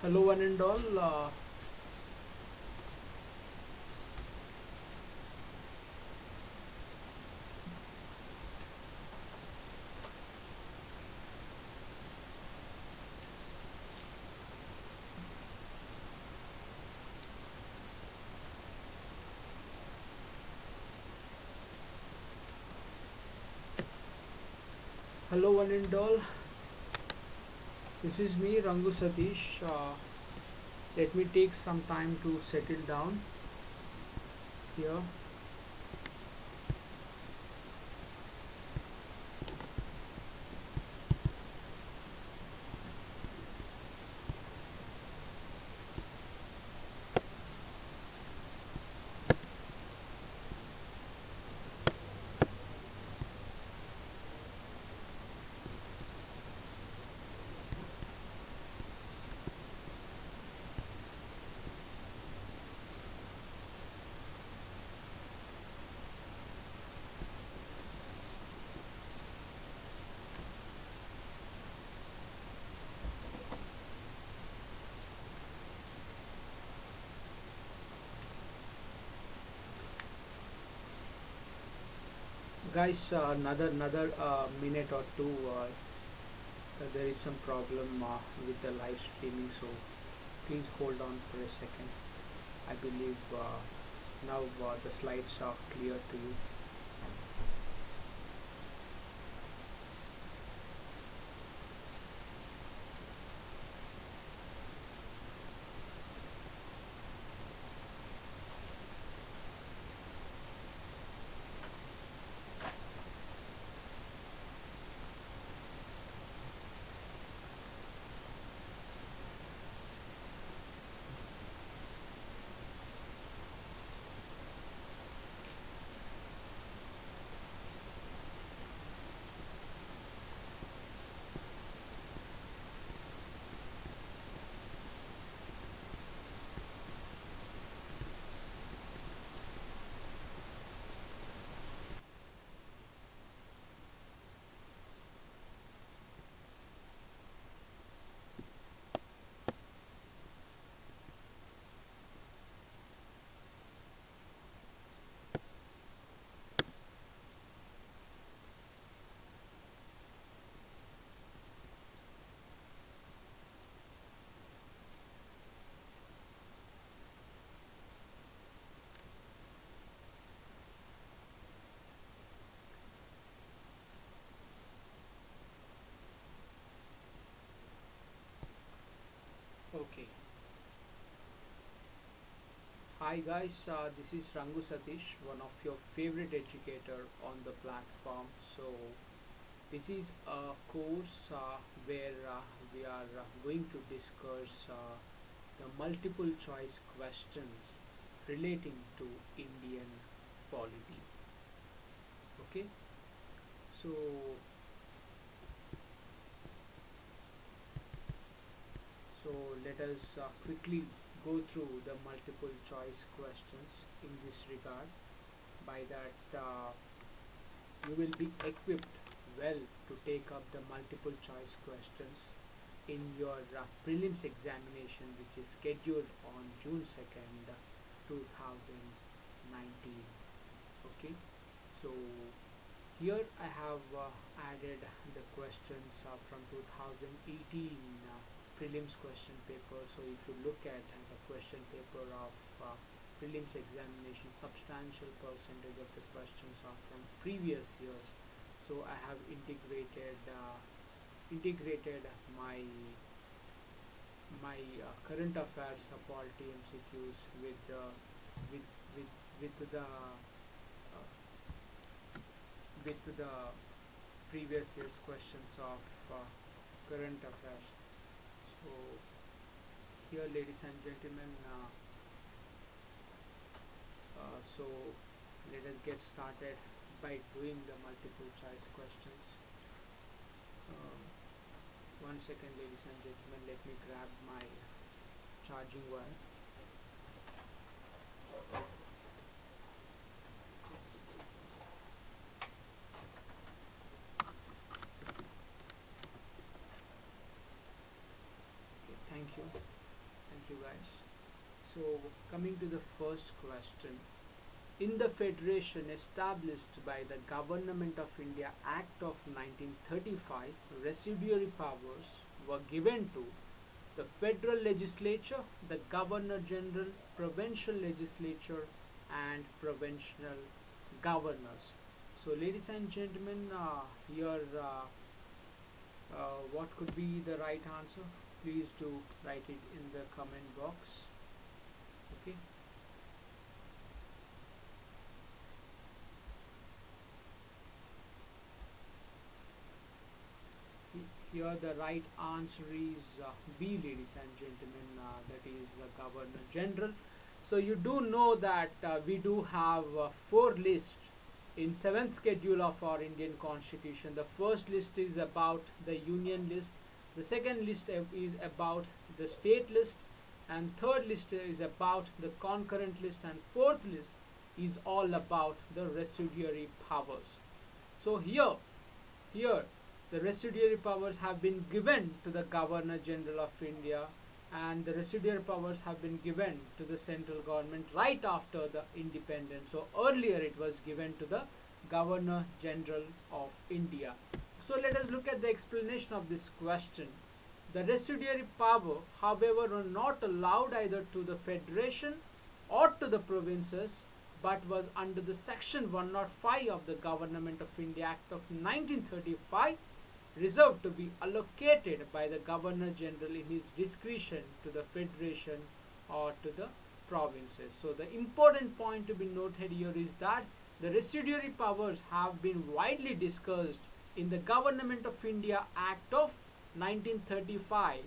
Hello one and all. Hello one and all. This is me, Rangu Satish. Let me take some time to settle down here. Guys, another minute or two. There is some problem with the live streaming, so please hold on for a second. I believe now the slides are clear to you. Okay. Hi guys, this is Rangu Satish, one of your favorite educator on the platform. So this is a course where we are going to discuss the multiple choice questions relating to Indian polity. Okay, so let us quickly go through the multiple choice questions in this regard. By that, you will be equipped well to take up the multiple choice questions in your prelims examination, which is scheduled on June 2nd, 2019. Okay, so here I have added the questions from 2018 prelims question paper. So if you look at the question paper of prelims examination, substantial percentage of the questions are from previous years. So I have integrated my current affairs polity MCQs with with with with the with the previous year's questions of current affairs. So here, ladies and gentlemen, so let us get started by doing the multiple choice questions. One second, ladies and gentlemen, let me grab my charging wire. Okay, thank you. first question. In the federation established by the Government of India Act of 1935, residuary powers were given to the federal legislature, the governor general, provincial legislature, and provincial governors. So, ladies and gentlemen, here what could be the right answer? Please do write it in the comment box. Okay. Here the right answer is B, ladies and gentlemen, that is Governor General. So you do know that we do have 4 lists in 7th schedule of our Indian Constitution. The first list is about the union list, the second list is about the state list, and third list is about the concurrent list, and fourth list is all about the residuary powers. So here the residuary powers have been given to the Governor General of India, and the residuary powers have been given to the central government right after the independence. So earlier it was given to the Governor General of India. So let us look at the explanation of this question. The residuary power, however, were not allowed either to the federation or to the provinces, but was under the section 105 of the Government of India Act of 1935 reserved to be allocated by the Governor General in his discretion to the federation or to the provinces. So the important point to be noted here is that the residuary powers have been widely discussed in the Government of India Act of 1935,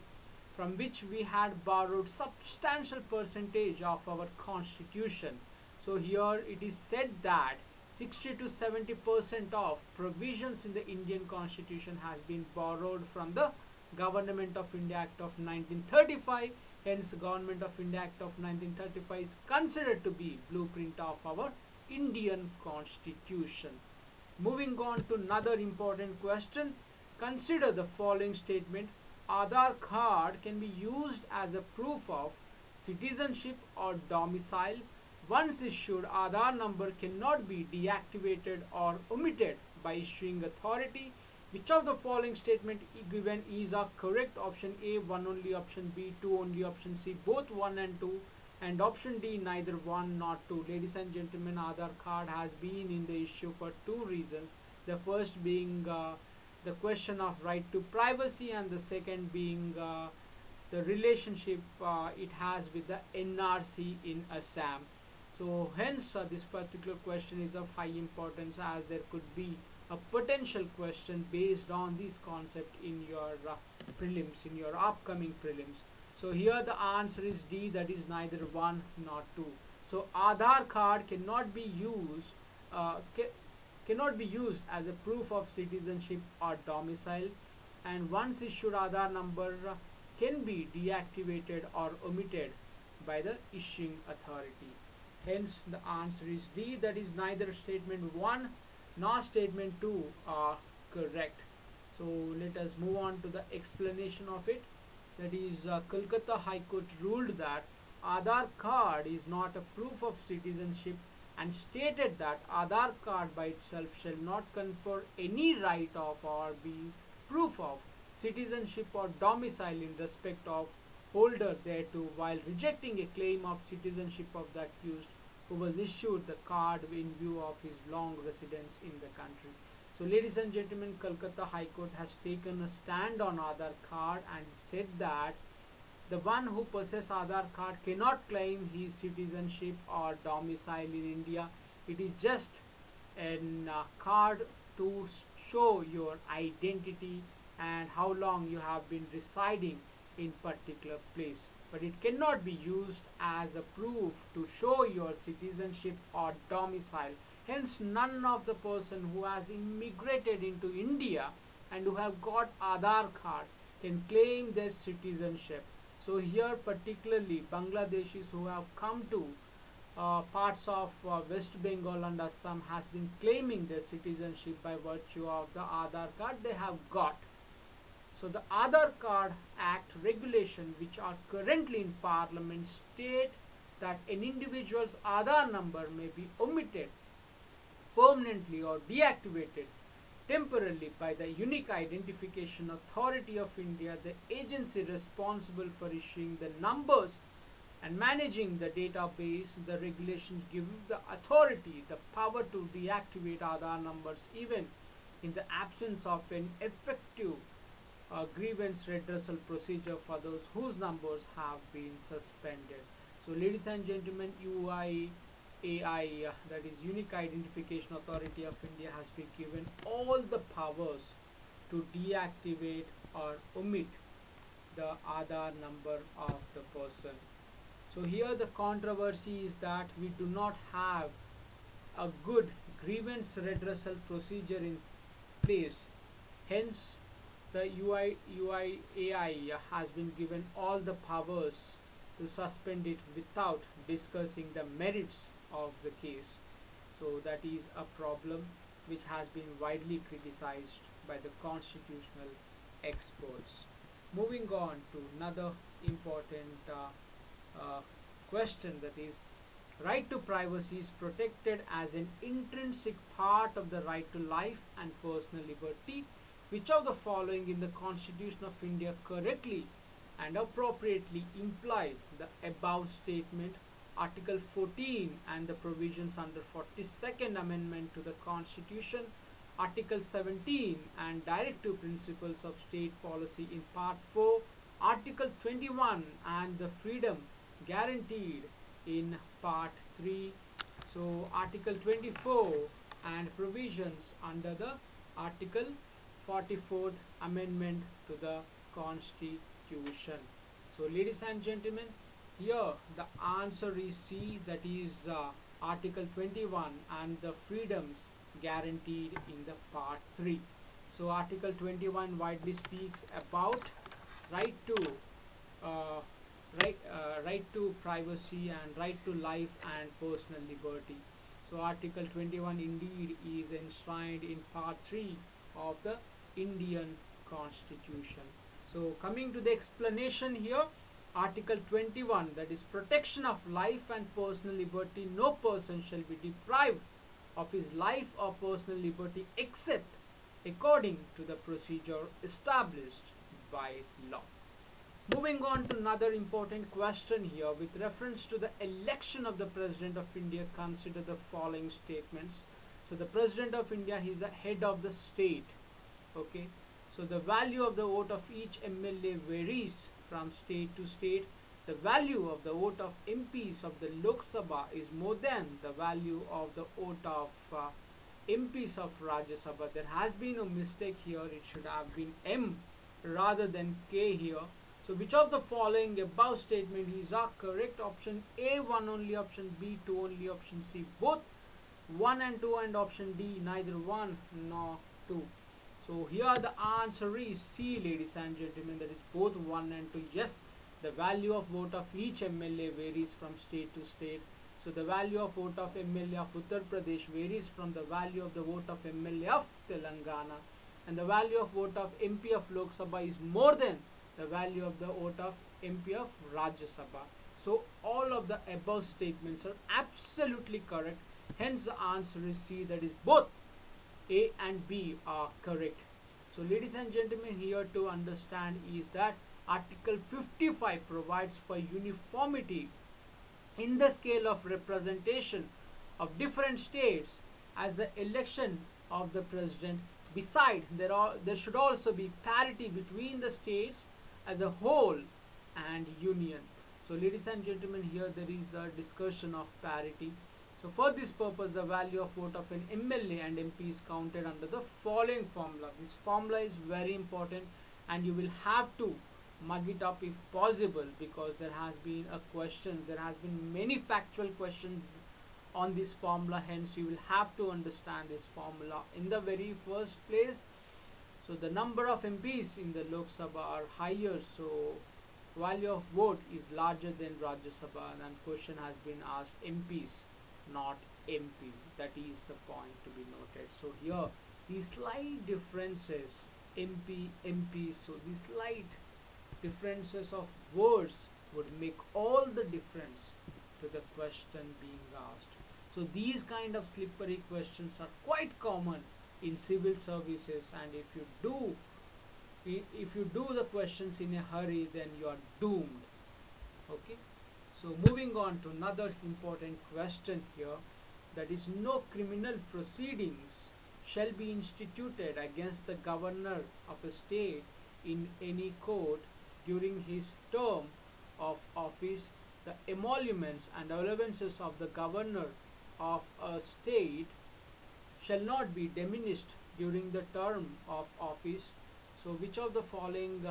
from which we had borrowed substantial percentage of our constitution. So here it is said that 60 to 70% of provisions in the Indian Constitution has been borrowed from the Government of India Act of 1935. Hence, Government of India Act of 1935 is considered to be blueprint of our Indian Constitution. Moving on to another important question. Consider the following statement. Aadhaar card can be used as a proof of citizenship or domicile. Once issued, Aadhaar number cannot be deactivated or omitted by issuing authority. Which of the following statement given is a correct? Option A, 1 only, option B, 2 only, option C, both 1 and 2, and option D, neither 1 nor 2. Ladies and gentlemen, Aadhaar card has been in the issue for 2 reasons. The first being the question of right to privacy, and the second being the relationship it has with the NRC in Assam. So hence this particular question is of high importance, as there could be a potential question based on this concept in your prelims, in your upcoming prelims. So here the answer is D, that is neither 1 nor 2. So Aadhaar card cannot be used as a proof of citizenship or domicile, and once issued Aadhaar number can be deactivated or omitted by the issuing authority. Hence the answer is D, that is neither statement 1 nor statement 2 are correct. So let us move on to the explanation of it. That is Kolkata High Court ruled that Aadhaar card is not a proof of citizenship and stated that Aadhaar card by itself shall not confer any right of or be proof of citizenship or domicile in respect of holder thereto, while rejecting a claim of citizenship of the accused who was issued the card in view of his long residence in the country. So ladies and gentlemen, Kolkata High Court has taken a stand on Aadhaar card and said that the one who possesses Aadhaar card cannot claim his citizenship or domicile in India. It is just a card to show your identity and how long you have been residing in particular place, but it cannot be used as a proof to show your citizenship or domicile. Hence none of the person who has immigrated into India and who have got Aadhaar card can claim their citizenship. So here particularly Bangladeshis who have come to parts of West Bengal and Assam has been claiming their citizenship by virtue of the Aadhaar card they have got. So the Aadhaar Card Act regulation which are currently in Parliament state that an individual's Aadhaar number may be omitted permanently or deactivated temporarily by the Unique Identification Authority of India, the agency responsible for issuing the numbers and managing the database. The regulations give the authority the power to deactivate Aadhaar numbers even in the absence of an effective grievance redressal procedure for those whose numbers have been suspended. So ladies and gentlemen, UIAI, that is Unique Identification Authority of India, has been given all the powers to deactivate or omit the Aadhaar number of the person. So here the controversy is that we do not have a good grievance redressal procedure in place. Hence, the UIAI has been given all the powers to suspend it without discussing the merits of the case. So that is a problem which has been widely criticized by the constitutional experts. Moving on to another important question, that is, right to privacy is protected as an intrinsic part of the right to life and personal liberty. Which of the following in the Constitution of India correctly and appropriately imply the above statement? Article 14 and the provisions under 42nd Amendment to the Constitution, Article 17 and Directive Principles of State Policy in Part 4, Article 21 and the freedom guaranteed in Part 3. So Article 24 and provisions under the Article 44th Amendment to the Constitution. So ladies and gentlemen, here the answer is C, that is Article 21 and the freedoms guaranteed in the Part 3. So Article 21 widely speaks about right to privacy and right to life and personal liberty. So Article 21 indeed is enshrined in Part 3 of the Indian Constitution. So coming to the explanation here, Article 21, that is protection of life and personal liberty. No person shall be deprived of his life or personal liberty except according to the procedure established by law. Moving on to another important question here with reference to the election of the President of India, consider the following statements. So the President of India, he is the head of the state. Okay, so the value of the vote of each MLA varies from state to state. The value of the vote of MPs of the Lok Sabha is more than the value of the vote of MPs of Rajya Sabha. There has been a mistake here. It should have been M rather than K here. So which of the following above statement is correct? Option A 1 only, option B 2 only, option C both 1 and 2, and option D neither 1 nor 2. So here the answer is C, ladies and gentlemen, that is both 1 and 2. Yes, the value of vote of each MLA varies from state to state. So the value of vote of MLA of Uttar Pradesh varies from the value of the vote of MLA of Telangana, and the value of vote of MP of Lok Sabha is more than the value of the vote of MP of Rajya Sabha. So all of the above statements are absolutely correct. Hence the answer is C, that is both A and B are correct. So ladies and gentlemen, here to understand is that Article 55 provides for uniformity in the scale of representation of different states as the election of the president. Besides, there should also be parity between the states as a whole and union. So ladies and gentlemen, here there is a discussion of parity. So for this purpose, the value of vote of an MLA and MP is counted under the following formula. This formula is very important and you will have to mug it up if possible, because there has been a question, there has been many factual questions on this formula. Hence you will have to understand this formula in the very first place. So the number of MPs in the Lok Sabha are higher, so value of vote is larger than Rajya Sabha, and question has been asked MPs, not MP. That is the point to be noted. So here these slight differences, MP, so these slight differences of words would make all the difference to to the question being asked. So these kind of slippery questions are quite common in civil services, and if you do the questions in a hurry, then you are doomed. Okay, so moving on to another important question here, that is, no criminal proceedings shall be instituted against the governor of a state in any court during his term of office. The emoluments and allowances of the governor of a state shall not be diminished during the term of office. So which of the following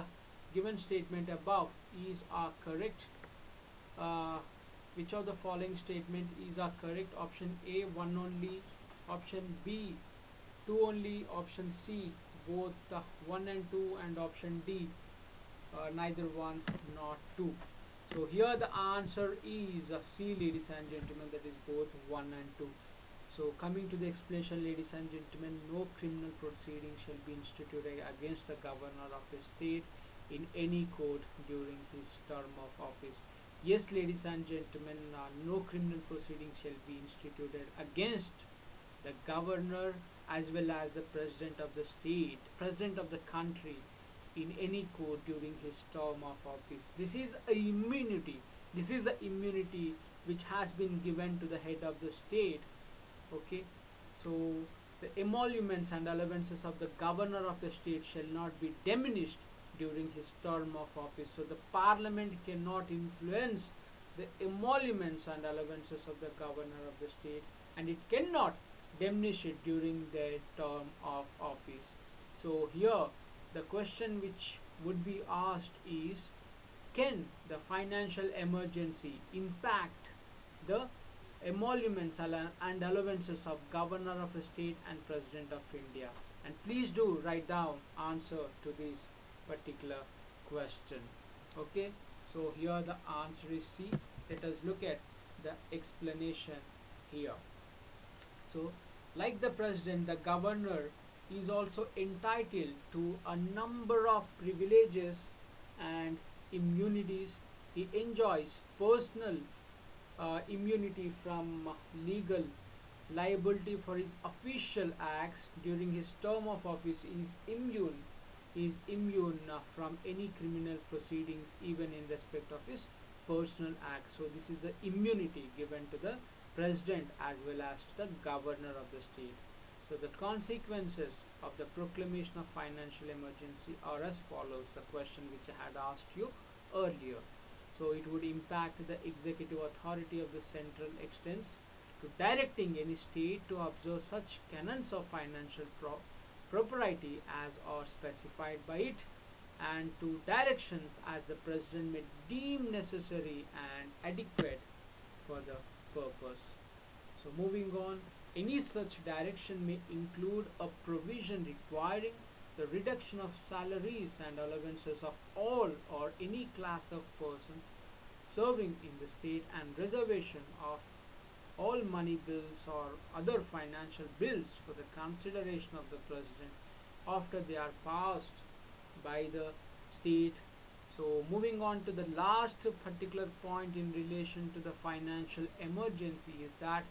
given statement above is correct? Which of the following statement is correct? Option A, one only. Option B, two only. Option C, both 1 and 2. And option D, neither 1 nor 2. So here the answer is C, ladies and gentlemen, that is both 1 and 2. So coming to the explanation, ladies and gentlemen, no criminal proceeding shall be instituted against the governor of a state in any court during his term of office. Yes, ladies and gentlemen, no criminal proceedings shall be instituted against the governor as well as the president of the state, president of the country, in any court during his term of office. This is a immunity. This is the immunity which has been given to the head of the state. Okay, so the emoluments and allowances of the governor of the state shall not be diminished during his term of office. So the parliament cannot influence the emoluments and allowances of the governor of the state, and it cannot diminish it during their term of office. So here the question which would be asked is, can the financial emergency impact the emoluments and allowances of governor of a state and president of India? And please do write down answer to this particular question. Okay, so here the answer is C. Let us look at the explanation here. So like the president, the governor is also entitled to a number of privileges and immunities. He enjoys personal immunity from legal liability for his official acts during his term of office. He is immune from any criminal proceedings, even in respect of his personal acts. So this is the immunity given to the president as well as to the governor of the state. So the consequences of the proclamation of financial emergency are as follows, the question which I had asked you earlier. So it would impact the executive authority of the central extends to directing any state to observe such canons of financial propriety as are specified by it, and to directions as the president may deem necessary and adequate for the purpose. So moving on, any such direction may include a provision requiring the reduction of salaries and allowances of all or any class of persons serving in the state, and reservation of all money bills or other financial bills for the consideration of the president after they are passed by the state. So moving on to the last particular point in relation to the financial emergency is that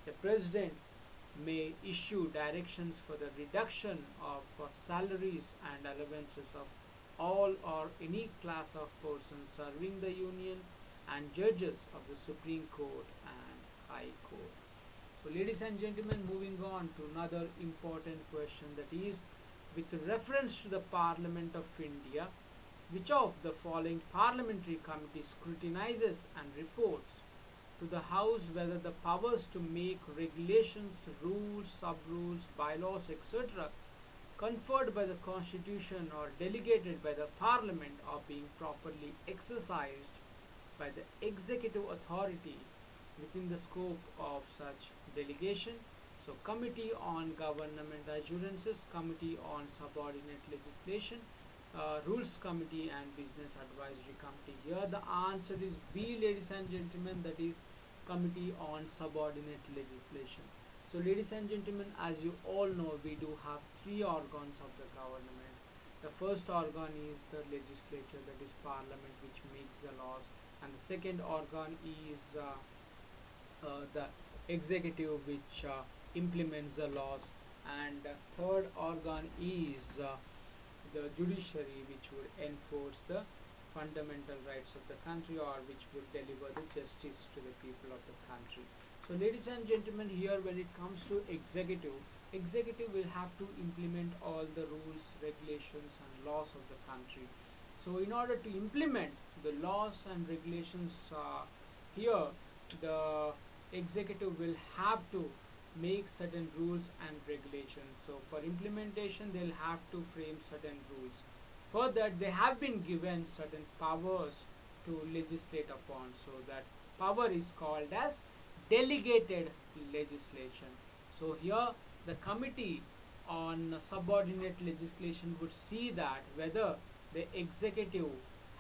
the president may issue directions for the reduction of salaries and allowances of all or any class of persons serving the union and judges of the Supreme Court and High Court. So ladies and gentlemen, moving on to another important question, that is, with reference to the Parliament of India, which of the following parliamentary committee scrutinizes and reports to the House whether the powers to make regulations, rules, sub-rules, bylaws, etc. conferred by the Constitution or delegated by the Parliament are being properly exercised by the executive authority within the scope of such delegation? So Committee on Government Assurances, Committee on Subordinate Legislation, Rules Committee and Business Advisory Committee. Here the answer is B, ladies and gentlemen, that is Committee on Subordinate Legislation. So ladies and gentlemen, as you all know, we do have three organs of the government. The first organ is the legislature, that is Parliament, which makes the laws, and the second organ is the executive which implements the laws, and third organ is the judiciary which would enforce the fundamental rights of the country, or which would deliver the justice to the people of the country. So ladies and gentlemen, here when it comes to executive will have to implement all the rules, regulations and laws of the country. So in order to implement the laws and regulations, here the executive will have to make certain rules and regulations. So for implementation they'll have to frame certain rules. For that they have been given certain powers to legislate upon. So that power is called as delegated legislation. So here the committee on subordinate legislation would see that whether the executive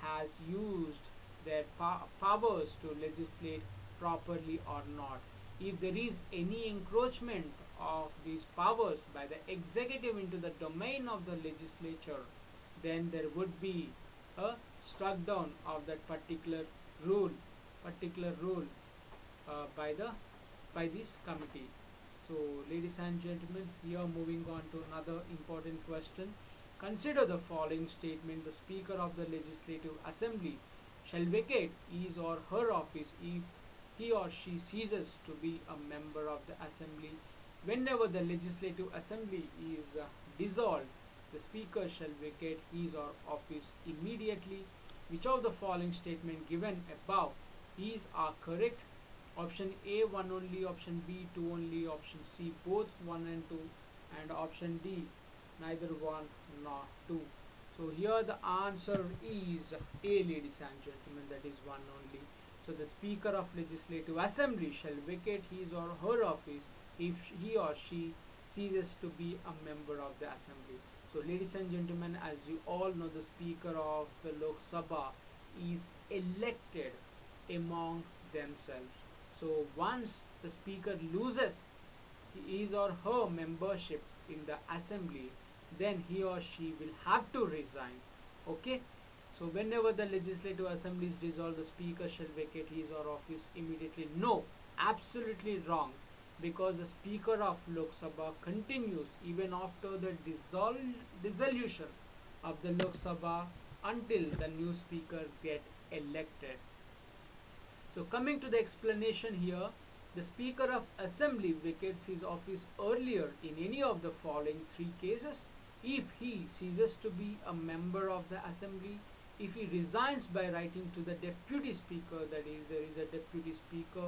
has used their powers to legislate properly or not. If there is any encroachment of these powers by the executive into the domain of the legislature, then there would be a struck down of that particular rule by this committee. So ladies and gentlemen, here moving on to another important question. Consider the following statement: the Speaker of the Legislative Assembly shall vacate his or her office if he or she ceases to be a member of the assembly. Whenever the legislative assembly is dissolved, the speaker shall vacate his or office immediately. Which of the following statement given above is are correct? Option A, 1 only; option B, 2 only; option C, both 1 and 2; and option D, neither 1 nor 2. So here the answer is A, ladies and gentlemen, that is 1 only. So the Speaker of Legislative Assembly shall vacate his or her office if he or she ceases to be a member of the assembly. So ladies and gentlemen, as you all know, the Speaker of the Lok Sabha is elected among themselves. So once the Speaker loses his or her membership in the assembly, then he or she will have to resign. Okay. So whenever the legislative assembly is dissolved, the speaker shall vacate his or office immediately. No, absolutely wrong, because the Speaker of Lok Sabha continues even after the dissolution of the Lok Sabha until the new speaker get elected. So coming to the explanation here, the Speaker of Assembly vacates his office earlier in any of the following 3 cases: if he ceases to be a member of the assembly, if he resigns by writing to the deputy speaker, that is, there is a deputy speaker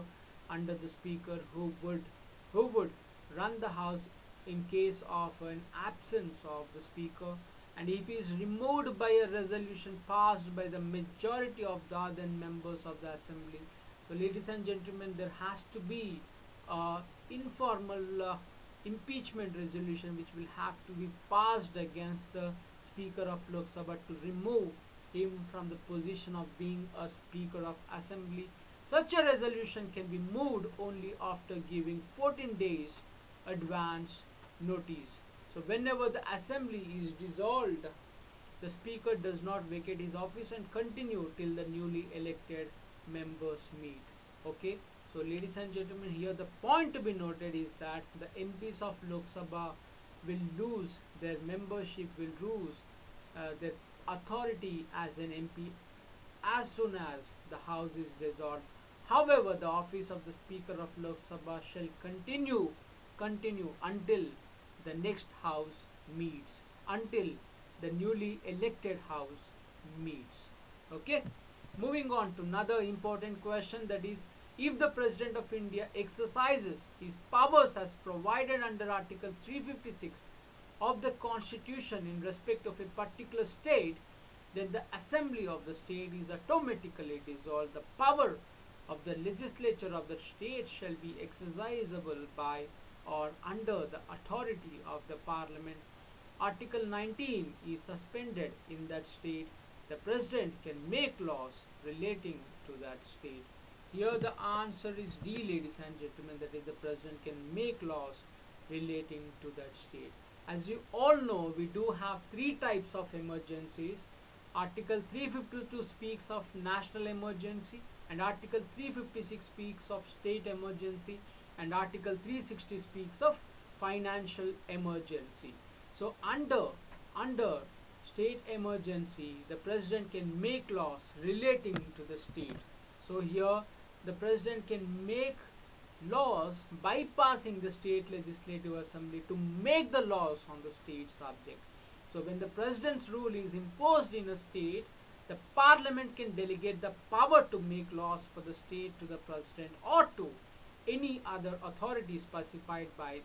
under the speaker who would run the house in case of an absence of the speaker, and if he is removed by a resolution passed by the majority of the other members of the assembly. So ladies and gentlemen, there has to be informal impeachment resolution which will have to be passed against the Speaker of Lok Sabha to remove him from the position of being a Speaker of Assembly. Such a resolution can be moved only after giving 14 days advance notice. So whenever the assembly is dissolved, the speaker does not vacate his office and continue till the newly elected members meet. Okay. So ladies and gentlemen, here the point to be noted is that the MPs of Lok Sabha will lose their membership, will lose their authority as an MP as soon as the house is dissolved. However, the office of the Speaker of Lok Sabha shall continue until the next house meets, until the newly elected house meets. Okay. Moving on to another important question, that is, if the President of India exercises his powers as provided under Article 356 of the Constitution in respect of a particular state, then the Assembly of the state is automatically dissolved. The power of the legislature of the state shall be exercisable by or under the authority of the Parliament. Article 19 is suspended in that state. The President can make laws relating to that state. Here the answer is D, ladies and gentlemen, that is, the President can make laws relating to that state. As you all know, we do have 3 types of emergencies. Article 352 speaks of national emergency. and Article 356 speaks of state emergency, and Article 360 speaks of financial emergency. So under state emergency, the president can make laws relating to the state. So here the president can make laws bypassing the state legislative assembly to make the laws on the state subject. So when the president's rule is imposed in a state, the parliament can delegate the power to make laws for the state to the president or to any other authority specified by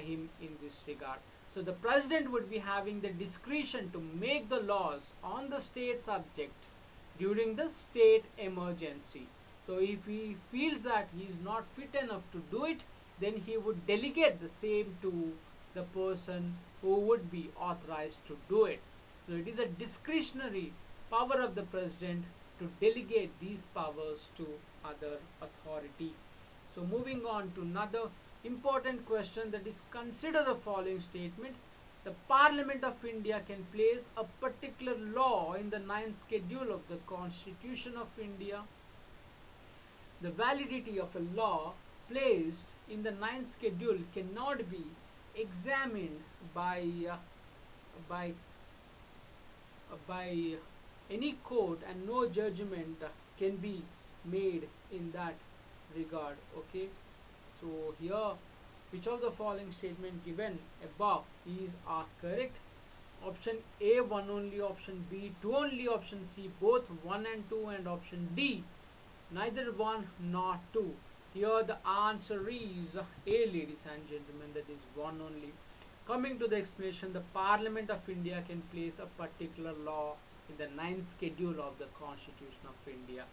him in this regard. So the president would be having the discretion to make the laws on the state subject during the state emergency. So if he feels that he is not fit enough to do it, then he would delegate the same to the person who would be authorized to do it. So it is a discretionary power of the president to delegate these powers to other authority. So moving on to another important question, that is, consider the following statement. The Parliament of India can place a particular law in the 9th schedule of the Constitution of India. The validity of a law placed in the 9th schedule cannot be examined by any court, and no judgment can be made in that regard. Okay, so here, which of the following statement given above are correct? Option A, 1 only, option B, 2 only, option C, both 1 and 2, and option D, neither 1 nor 2. Here the answer is A, ladies and gentlemen, that is 1 only. Coming to the explanation, the Parliament of India can place a particular law in the 9th schedule of the Constitution of India.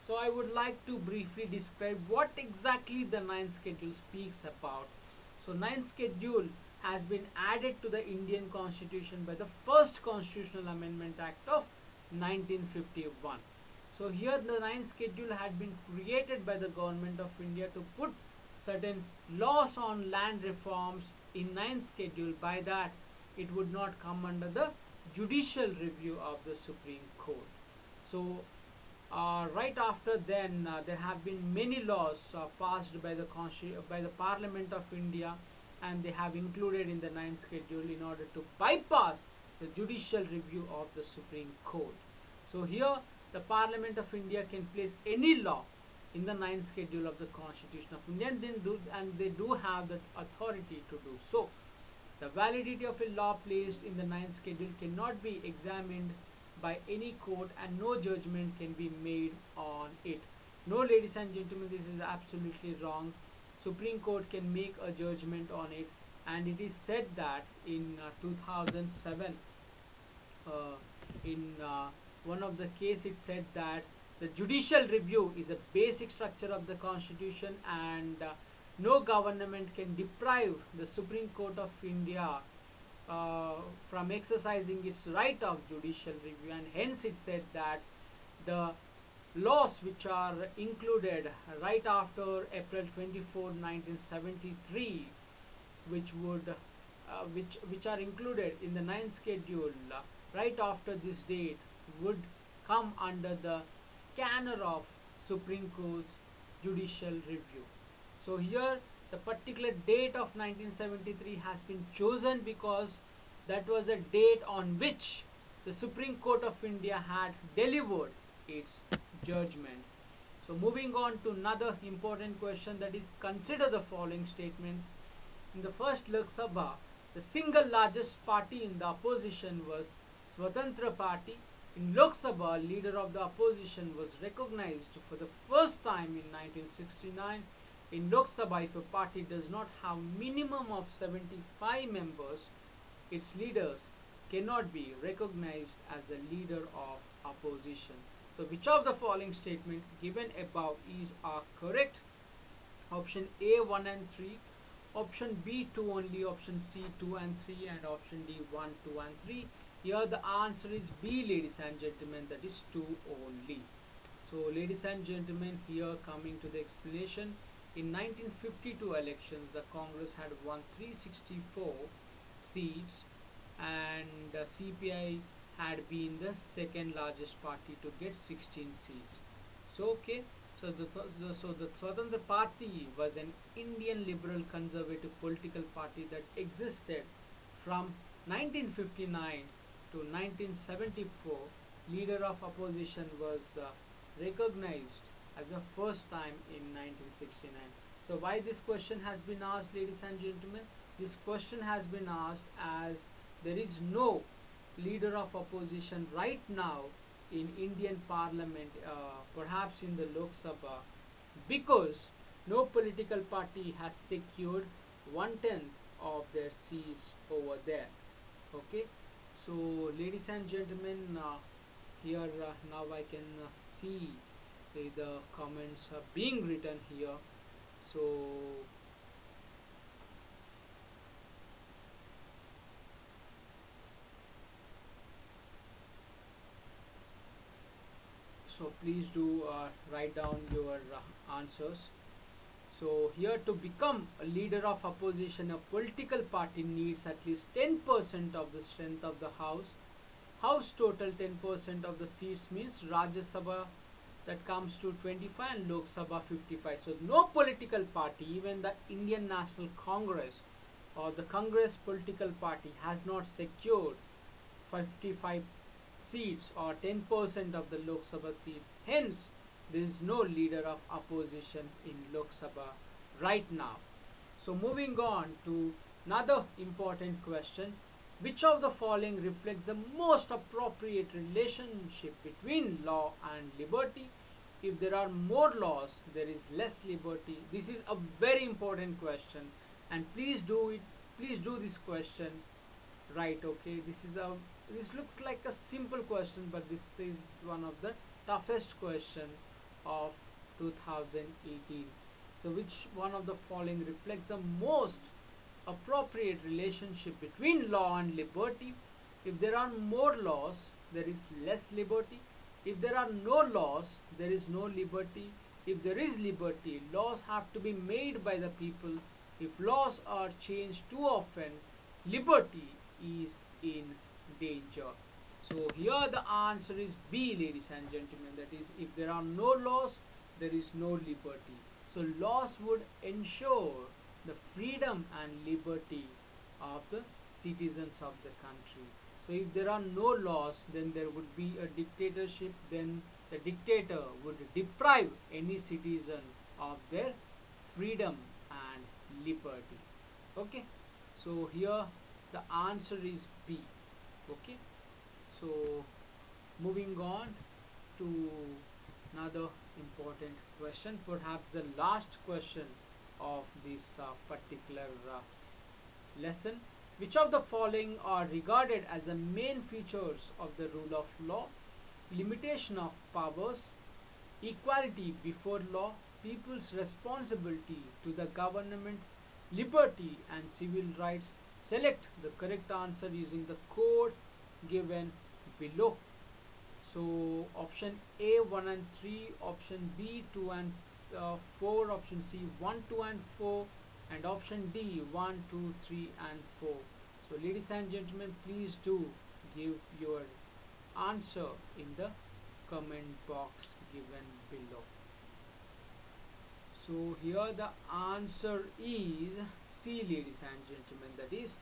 So I would like to briefly describe what exactly the 9th schedule speaks about. So 9th schedule has been added to the Indian Constitution by the first Constitutional Amendment Act of 1951. So here the 9th schedule had been created by the government of India to put certain laws on land reforms in 9th schedule. By that, it would not come under the judicial review of the Supreme Court. So right after then, there have been many laws passed by the Parliament of India, and they have included in the 9th schedule in order to bypass the judicial review of the Supreme Court. So here the Parliament of India can place any law in the 9th schedule of the Constitution of India, and they do have that authority to do so. The validity of a law placed in the 9th schedule cannot be examined by any court, and no judgment can be made on it. No, ladies and gentlemen, this is absolutely wrong. Supreme Court can make a judgment on it, and it is said that in 2007, in one of the case, it said that the judicial review is a basic structure of the Constitution, and no government can deprive the Supreme Court of India from exercising its right of judicial review. And hence it said that the laws which are included right after April 24, 1973, which are included in the 9th schedule right after this date, would come under the scanner of Supreme Court's judicial review. So here the particular date of 1973 has been chosen because that was a date on which the Supreme Court of India had delivered its judgment. So moving on to another important question, that is, consider the following statements. In the first Lok Sabha, the single largest party in the opposition was Swatantra Party. In Lok Sabha, leader of the opposition was recognized for the first time in 1969. In Lok Sabha, if a party does not have minimum of 75 members, its leaders cannot be recognized as the leader of opposition. So which of the following statement given above are correct? Option A, 1 and 3, option B, 2 only, option C, 2 and 3, and option D, 1, 2 and 3. Here the answer is B, ladies and gentlemen, that is 2 only. So ladies and gentlemen, here coming to the explanation, in 1952 elections, the Congress had won 364 seats, and CPI had been the second largest party to get 16 seats. So okay, so the Swatantra Party was an Indian liberal conservative political party that existed from 1959 to 1974. Leader of opposition was recognized as the first time in 1969. So why this question has been asked, ladies and gentlemen? This question has been asked as there is no leader of opposition right now in Indian Parliament, perhaps in the Lok Sabha, because no political party has secured 1/10 of their seats over there. Okay, so ladies and gentlemen, here now I can see the comments are being written here. So please do write down your answers. So here, to become a leader of opposition, a political party needs at least 10% of the strength of the house. House total 10% of the seats means Rajya Sabha that comes to 25 and Lok Sabha 55. So no political party, even the Indian National Congress or the Congress political party, has not secured 55 seats or 10% of the Lok Sabha seats. Hence, there is no leader of opposition in Lok Sabha right now. So moving on to another important question. Which of the following reflects the most appropriate relationship between law and liberty? If there are more laws, there is less liberty. This is a very important question, and please do it. Please do this question right. Okay, this looks like a simple question, but this is one of the toughest question of 2018. So which one of the following reflects the most appropriate relationship between law and liberty? If there are more laws, there is less liberty. If there are no laws, there is no liberty. If there is liberty, laws have to be made by the people. If laws are changed too often, liberty is in danger. So here the answer is B, ladies and gentlemen. That is, if there are no laws, there is no liberty. So laws would ensure the freedom and liberty of the citizens of the country. So if there are no laws, then there would be a dictatorship. Then the dictator would deprive any citizen of their freedom and liberty. Okay, so here the answer is B. Okay, so moving on to another important question, perhaps the last question of this particular lesson. Which of the following are regarded as the main features of the rule of law? Limitation of powers, equality before law, people's responsibility to the government, liberty and civil rights. Select the correct answer using the code given below. So option A 1 and 3, option B 2 and 4, option C 1, 2 and 4, and option D 1, 2, 3 and 4. So ladies and gentlemen, please do give your answer in the comment box given below. So here the answer is C, ladies and gentlemen, that is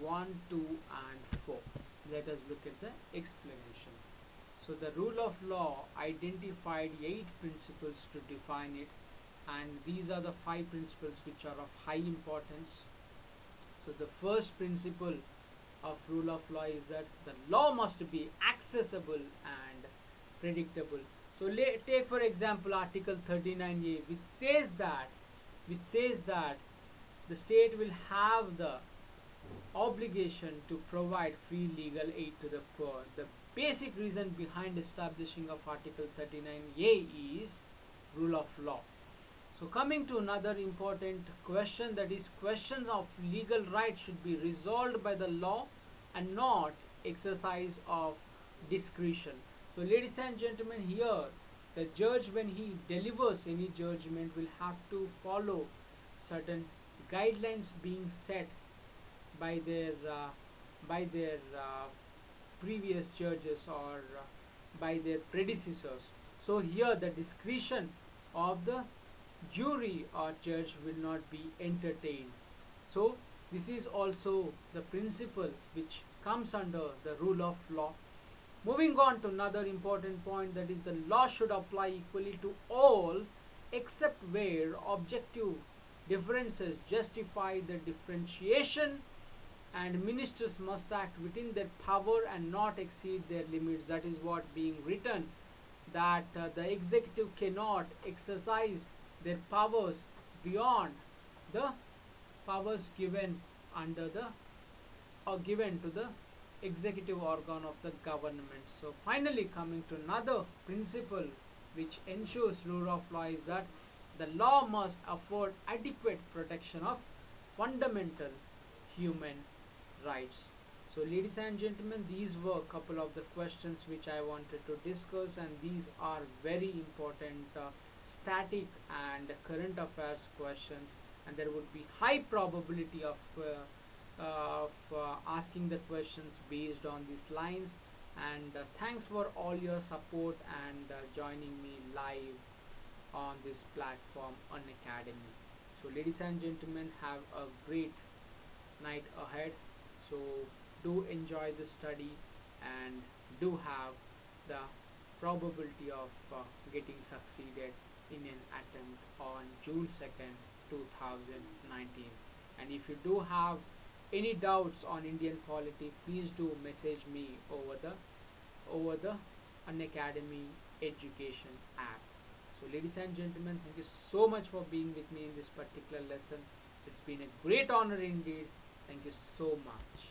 1, 2 and 4. Let us look at the explanation. So the rule of law identified 8 principles to define it, and these are the 5 principles which are of high importance. So the first principle of rule of law is that the law must be accessible and predictable. So take for example Article 39A, which says that the state will have the obligation to provide free legal aid to the poor. The basic reason behind establishing of Article 39A is rule of law. So coming to another important question, that is, questions of legal rights should be resolved by the law and not exercise of discretion. So ladies and gentlemen, here the judge, when he delivers any judgment, will have to follow certain guidelines being set by their previous judges or by their predecessors. So here the discretion of the jury or judge will not be entertained. So this is also the principle which comes under the rule of law. Moving on to another important point, that is the law should apply equally to all except where objective differences justify the differentiation, and ministers must act within their power and not exceed their limits. That is what being written, that the executive cannot exercise their powers beyond the powers given under the or given to the executive organ of the government. So finally, coming to another principle which ensures rule of law is that the law must afford adequate protection of fundamental human rights. So ladies and gentlemen, these were a couple of the questions which I wanted to discuss, and these are very important static and current affairs questions, and there would be high probability of asking the questions based on these lines. And thanks for all your support and joining me live on this platform Unacademy. So ladies and gentlemen, have a great night ahead. So do enjoy the study and do have the probability of getting succeeded in an attempt on June 2nd 2019. And if you do have any doubts on Indian polity, please do message me over the Unacademy Education app. So ladies and gentlemen, thank you so much for being with me in this particular lesson. It's been a great honor indeed. Thank you so much.